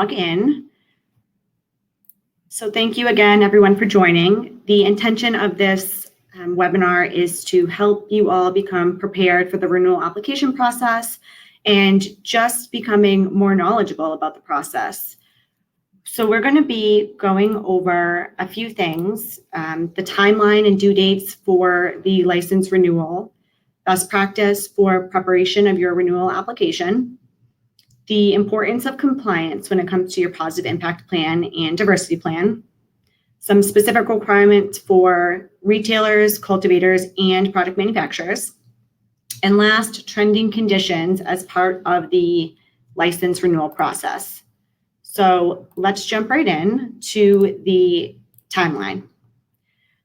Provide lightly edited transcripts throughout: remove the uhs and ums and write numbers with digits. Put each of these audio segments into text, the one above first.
log in. So thank you again, everyone, for joining. The intention of this webinar is to help you all become prepared for the renewal application process and just becoming more knowledgeable about the process. So we're going to be going over a few things, the timeline and due dates for the license renewal, best practice for preparation of your renewal application, the importance of compliance when it comes to your positive impact plan and diversity plan, some specific requirements for retailers, cultivators, and product manufacturers, and last, trending conditions as part of the license renewal process. So let's jump right in to the timeline.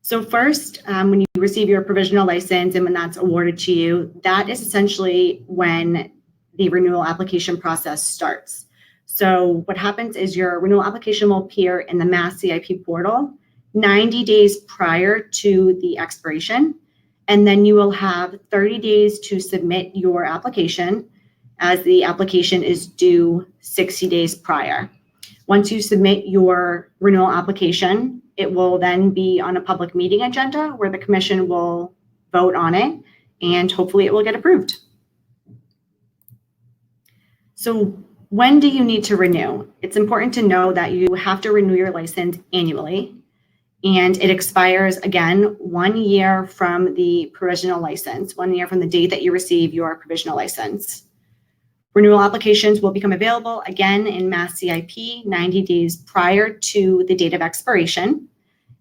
So first, when you receive your provisional license and when that's awarded to you, that is essentially when the renewal application process starts. So what happens is your renewal application will appear in the Mass CIP portal 90 days prior to the expiration, and then you will have 30 days to submit your application, as the application is due 60 days prior. Once you submit your renewal application, it will then be on a public meeting agenda where the commission will vote on it, and hopefully it will get approved. So when do you need to renew? It's important to know that you have to renew your license annually, and it expires again 1 year from the provisional license, 1 year from the date that you receive your provisional license. Renewal applications will become available again in Mass CIP 90 days prior to the date of expiration,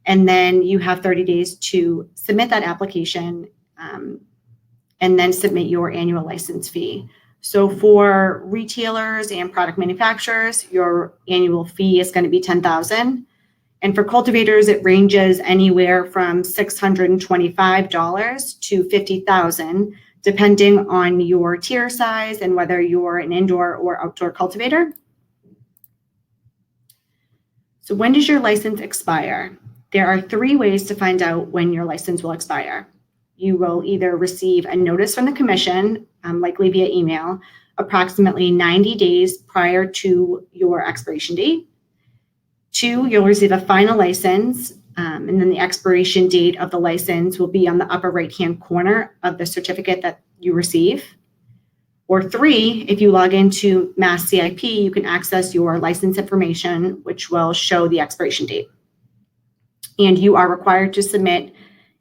and then you have 30 days to submit that application and then submit your annual license fee. So for retailers and product manufacturers, your annual fee is going to be $10,000. And for cultivators, it ranges anywhere from $625 to $50,000, depending on your tier size and whether you're an indoor or outdoor cultivator. So when does your license expire? There are 3 ways to find out when your license will expire. You will either receive a notice from the commission, likely via email, approximately 90 days prior to your expiration date. 2, you'll receive a final license, and then the expiration date of the license will be on the upper right-hand corner of the certificate that you receive. Or 3, if you log into Mass CIP, you can access your license information, which will show the expiration date. And you are required to submit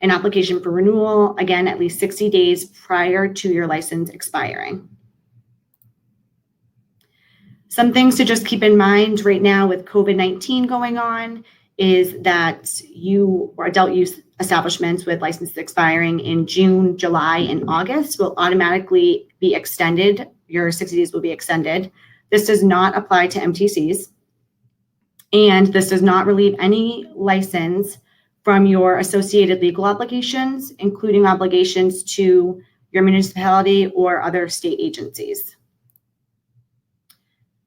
an application for renewal, again, at least 60 days prior to your license expiring. Some things to just keep in mind right now with COVID-19 going on is that you or adult use establishments with licenses expiring in June, July, and August will automatically be extended. Your 60 days will be extended. This does not apply to MTCs, and this does not relieve any license from your associated legal obligations, including obligations to your municipality or other state agencies.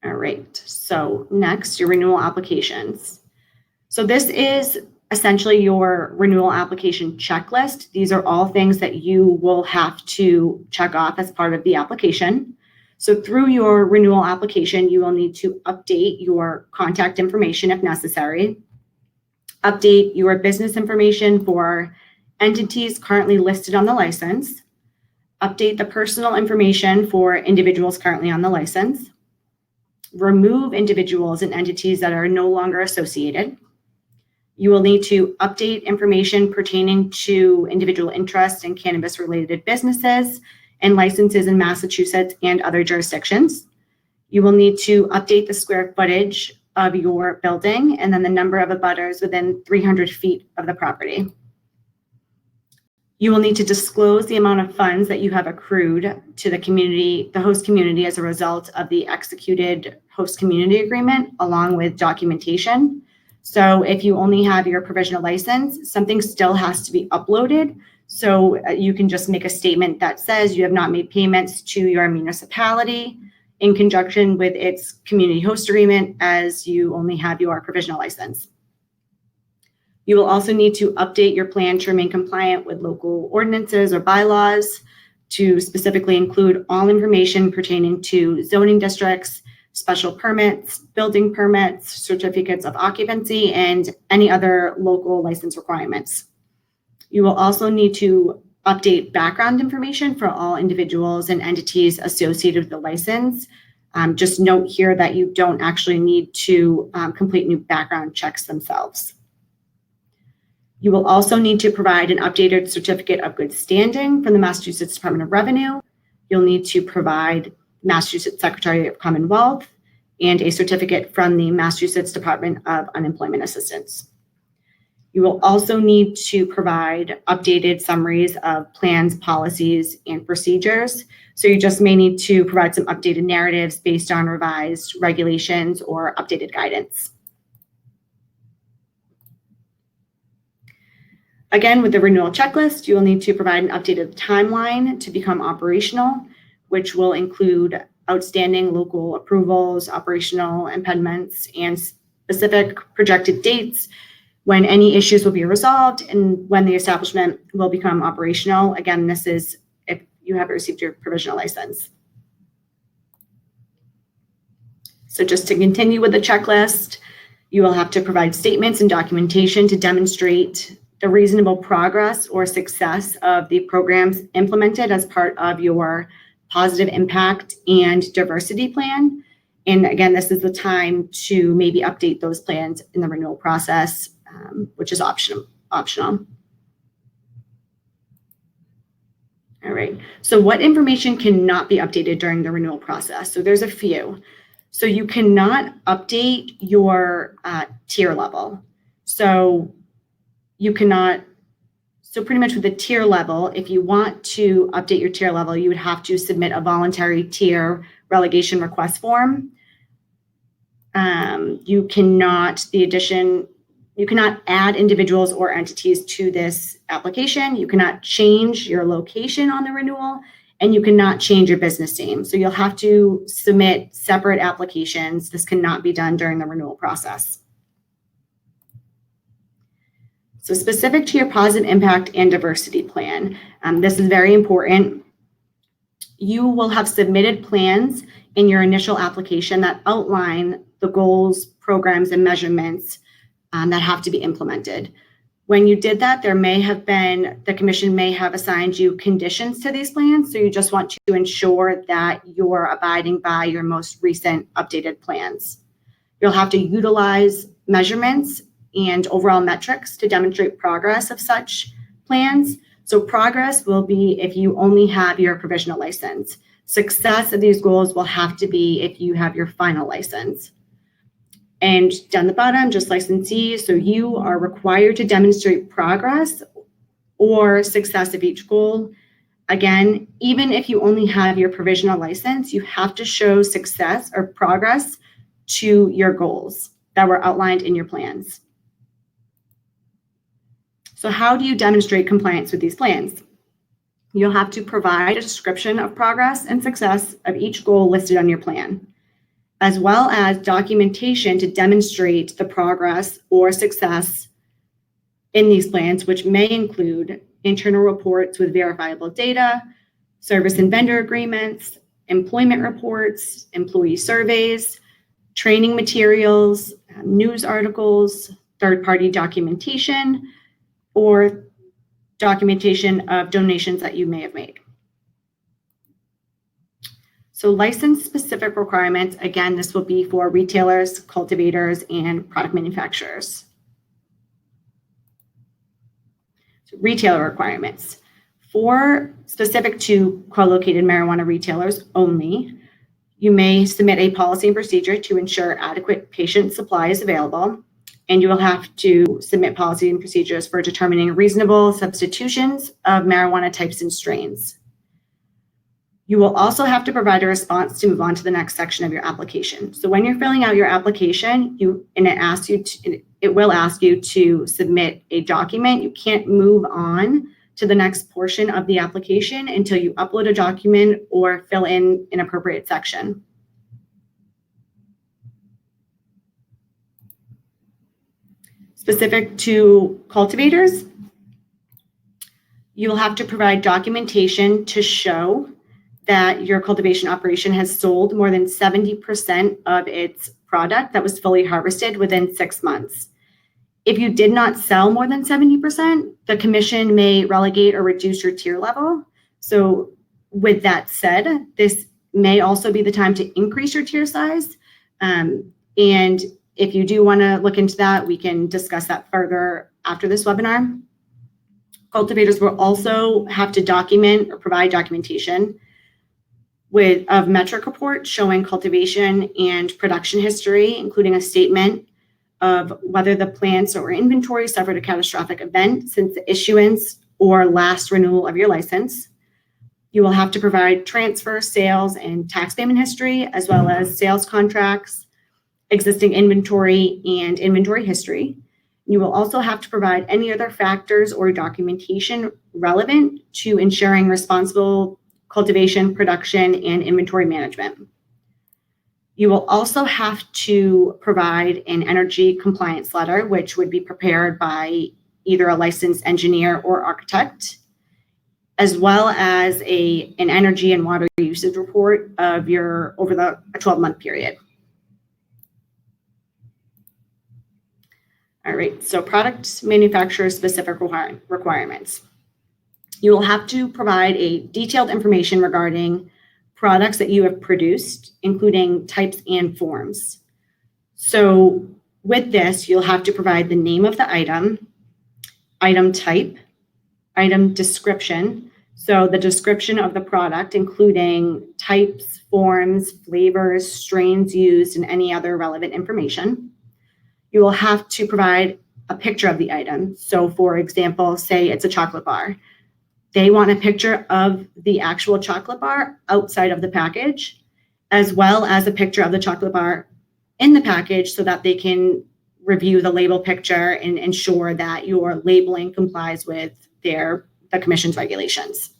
All right, so next, your renewal applications. So this is essentially your renewal application checklist. These are all things that you will have to check off as part of the application. So through your renewal application, you will need to update your contact information if necessary, update your business information for entities currently listed on the license, update the personal information for individuals currently on the license, remove individuals and entities that are no longer associated. You will need to update information pertaining to individual interests in cannabis-related businesses and licenses in Massachusetts and other jurisdictions. You will need to update the square footage of your building and then the number of abutters within 300 feet of the property. You will need to disclose the amount of funds that you have accrued to the community, the host community, as a result of the executed host community agreement, along with documentation. So if you only have your provisional license, something still has to be uploaded. So you can just make a statement that says you have not made payments to your municipality in conjunction with its community host agreement, as you only have your provisional license. You will also need to update your plan to remain compliant with local ordinances or bylaws to specifically include all information pertaining to zoning districts, special permits, building permits, certificates of occupancy, and any other local license requirements. You will also need to update background information for all individuals and entities associated with the license. Just note here that you don't actually need to complete new background checks themselves. You will also need to provide an updated certificate of good standing from the Massachusetts Department of Revenue. You'll need to provide Massachusetts Secretary of Commonwealth and a certificate from the Massachusetts Department of Unemployment Assistance. You will also need to provide updated summaries of plans, policies, and procedures. So you just may need to provide some updated narratives based on revised regulations or updated guidance. Again, with the renewal checklist, you will need to provide an updated timeline to become operational, which will include outstanding local approvals, operational impediments, and specific projected dates when any issues will be resolved and when the establishment will become operational. Again, this is if you haven't received your provisional license. So just to continue with the checklist, you will have to provide statements and documentation to demonstrate the reasonable progress or success of the programs implemented as part of your positive impact and diversity plan. And again, this is the time to maybe update those plans in the renewal process, which is optional. All right, so what information cannot be updated during the renewal process? So there's a few. So you cannot update your tier level. So you cannot, so pretty much with the tier level, if you want to update your tier level, you would have to submit a voluntary tier relegation request form. You cannot add individuals or entities to this application. You cannot change your location on the renewal, and you cannot change your business name. So you'll have to submit separate applications. This cannot be done during the renewal process. So specific to your positive impact and diversity plan, this is very important. You will have submitted plans in your initial application that outline the goals, programs, and measurements that have to be implemented. When you did that, the commission may have assigned you conditions to these plans. So you just want to ensure that you're abiding by your most recent updated plans. You'll have to utilize measurements and overall metrics to demonstrate progress of such plans. So progress will be if you only have your provisional license. Success of these goals will have to be if you have your final license. And down the bottom, just licensee, so you are required to demonstrate progress or success of each goal. Again, even if you only have your provisional license, you have to show success or progress to your goals that were outlined in your plans. So how do you demonstrate compliance with these plans? You'll have to provide a description of progress and success of each goal listed on your plan, as well as documentation to demonstrate the progress or success in these plans, which may include internal reports with verifiable data, service and vendor agreements, employment reports, employee surveys, training materials, news articles, third-party documentation, or documentation of donations that you may have made. So license-specific requirements, again, this will be for retailers, cultivators, and product manufacturers. So retailer requirements. For specific to co-located marijuana retailers only, you may submit a policy and procedure to ensure adequate patient supply is available, and you will have to submit policy and procedures for determining reasonable substitutions of marijuana types and strains. You will also have to provide a response to move on to the next section of your application. So when you're filling out your application, it will ask you to submit a document. You can't move on to the next portion of the application until you upload a document or fill in an appropriate section. Specific to cultivators, you will have to provide documentation to show that your cultivation operation has sold more than 70% of its product that was fully harvested within 6 months. If you did not sell more than 70%, the commission may relegate or reduce your tier level. So with that said, this may also be the time to increase your tier size. And if you do want to look into that, we can discuss that further after this webinar. Cultivators will also have to document or provide documentation of metric reports showing cultivation and production history, including a statement of whether the plants or inventory suffered a catastrophic event since the issuance or last renewal of your license. You will have to provide transfer, sales, and tax payment history, as well as sales contracts, existing inventory, and inventory history. You will also have to provide any other factors or documentation relevant to ensuring responsible cultivation, production, and inventory management. You will also have to provide an energy compliance letter, which would be prepared by either a licensed engineer or architect, as well as an energy and water usage report of over a 12-month period. All right, so product manufacturer specific requirements. You will have to provide a detailed information regarding products that you have produced, including types and forms. So with this, you'll have to provide the name of the item type, item description. So the description of the product, including types, forms, flavors, strains used, and any other relevant information. You will have to provide a picture of the item. So for example, say it's a chocolate bar. They want a picture of the actual chocolate bar outside of the package, as well as a picture of the chocolate bar in the package so that they can review the label picture and ensure that your labeling complies with the commission's regulations.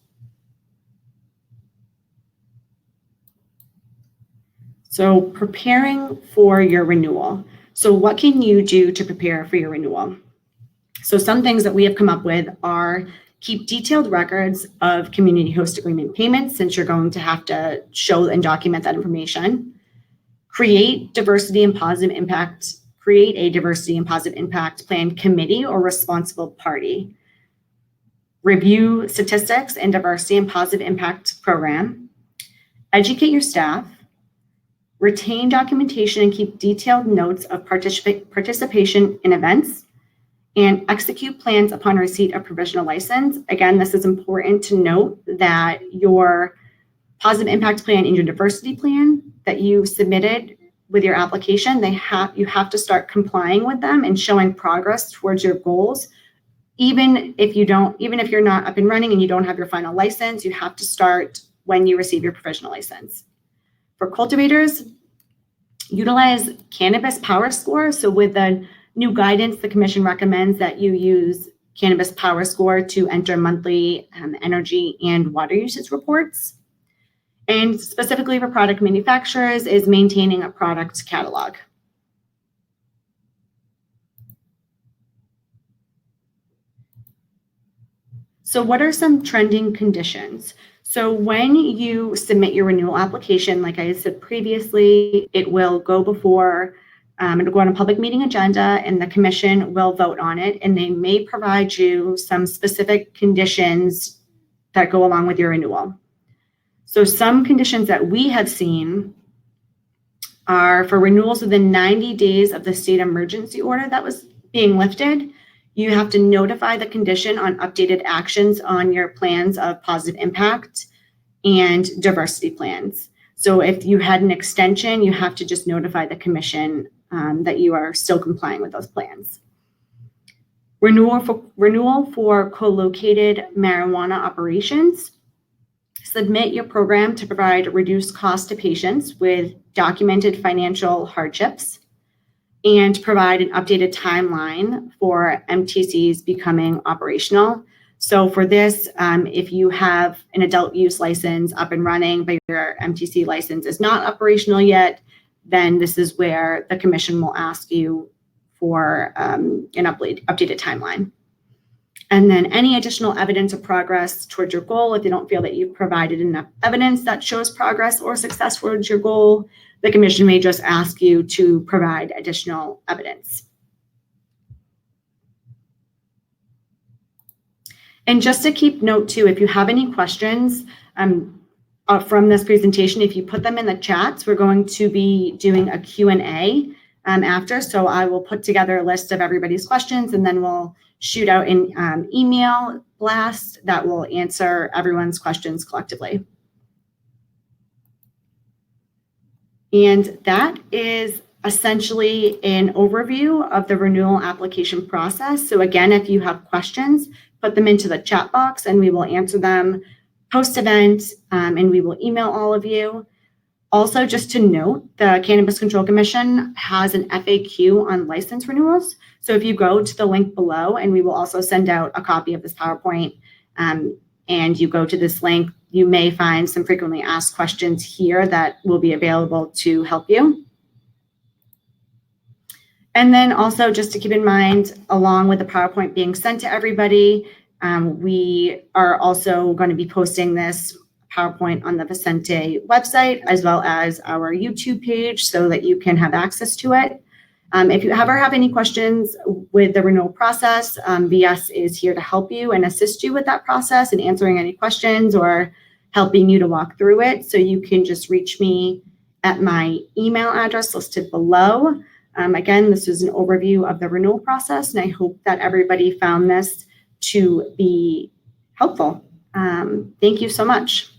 So preparing for your renewal. So what can you do to prepare for your renewal? So some things that we have come up with are keep detailed records of community host agreement payments, since you're going to have to show and document that information. Create a diversity and positive impact plan committee or responsible party. Review statistics and diversity and positive impact program. Educate your staff. Retain documentation and keep detailed notes of participation in events, and execute plans upon receipt of provisional license. Again, this is important to note that your positive impact plan and your diversity plan that you submitted with your application, you have to start complying with them and showing progress towards your goals. Even if you're not up and running and you don't have your final license, you have to start when you receive your provisional license. For cultivators, utilize Cannabis Power Score. So with the new guidance, the commission recommends that you use Cannabis Power Score to enter monthly energy and water usage reports. And specifically for product manufacturers is maintaining a product catalog. So what are some trending conditions? So when you submit your renewal application, like I said previously, it will go before, it'll go on a public meeting agenda and the commission will vote on it, and they may provide you some specific conditions that go along with your renewal. So some conditions that we have seen are for renewals within 90 days of the state emergency order that was being lifted. You have to notify the condition on updated actions on your plans of positive impact and diversity plans. So if you had an extension, you have to just notify the commission that you are still complying with those plans. Renewal for co-located marijuana operations. Submit your program to provide reduced cost to patients with documented financial hardships, and provide an updated timeline for MTCs becoming operational. So for this, if you have an adult use license up and running, but your MTC license is not operational yet, then this is where the commission will ask you for an updated timeline. And then any additional evidence of progress towards your goal, if you don't feel that you've provided enough evidence that shows progress or success towards your goal, the commission may just ask you to provide additional evidence. And just to keep note too, if you have any questions from this presentation, if you put them in the chats, we're going to be doing a Q&A after. So I will put together a list of everybody's questions, and then we'll shoot out an email blast that will answer everyone's questions collectively. And that is essentially an overview of the renewal application process. So again, if you have questions, put them into the chat box and we will answer them post-event, and we will email all of you. Also, just to note, the Cannabis Control Commission has an FAQ on license renewals. So if you go to the link below, and we will also send out a copy of this PowerPoint, and you go to this link, you may find some frequently asked questions here that will be available to help you. And then also just to keep in mind, along with the PowerPoint being sent to everybody, we are also going to be posting this PowerPoint on the Vicente website, as well as our YouTube page, so that you can have access to it. If you ever have any questions with the renewal process, VS is here to help you and assist you with that process and answering any questions or helping you to walk through it. So you can just reach me at my email address listed below. Again, this is an overview of the renewal process, and I hope that everybody found this to be helpful. Thank you so much.